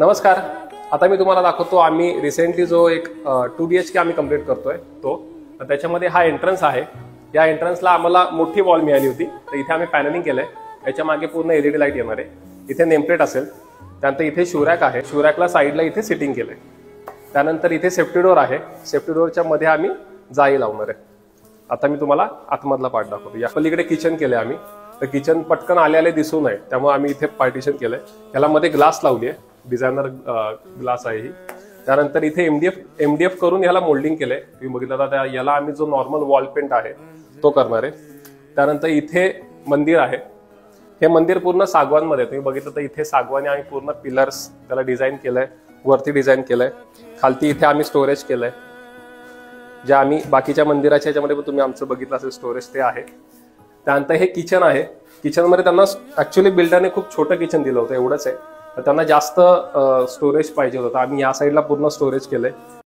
नमस्कार. आता मी तुम्हाला दाखवतो आम्ही रिसेंटली जो एक 2 BHK आम्ही कंप्लीट करतोय तो. त्याच्यामध्ये हा एंट्रन्स आहे. या एंट्रन्सला आम्हाला मोठी वॉल मिळाली होती, तर इथे आम्ही पॅनलिंग केलंय. याच्या मागे पूर्ण LED लाईट येणार आहे. इथे नेमप्लेट असेल. त्यानंतर इथे शूरॅक आहे. शूरॅकला साईडला इथे सिटिंग केलंय. त्यानंतर इथे सेफ्टी डोर आहे. सेफ्टी डोरच्या मध्ये आम्ही जाळी लावणार आहे. आता मी तुम्हाला आतमधला पार्ट दाखवतो. या पलीकडे किचन केलंय आम्ही. तर किचन पटकन आले दिसू नये त्यामुळे आम्ही इथे पार्टिशन केलंय. याला मध्ये ग्लास लावली आहे. डिझायनर ग्लास आहे ही. त्यानंतर इथे MDF करून याला मोल्डिंग केलंय. तुम्ही बघितलं तर याला आम्ही जो नॉर्मल वॉल पेंट आहे तो करणार आहे. त्यानंतर इथे मंदिर आहे. हे मंदिर पूर्ण सागवानमध्ये. तुम्ही बघितलं तर इथे सागवानी आणि पूर्ण पिलर्स त्याला डिझाईन केलंय. वरती डिझाईन केलंय. खालती इथे आम्ही स्टोरेज केलंय. जे आम्ही बाकीच्या मंदिराच्या याच्यामध्ये पण तुम्ही आमचं बघितलं असेल स्टोरेज ते आहे. त्यानंतर हे किचन आहे. किचनमध्ये त्यांना ऍक्च्युली बिल्डरने खूप छोटं किचन दिलं होतं, एवढंच आहे. त्यांना जास्त स्टोरेज पाहिजे होतं. आम्ही या साईडला पूर्ण स्टोरेज केलंय.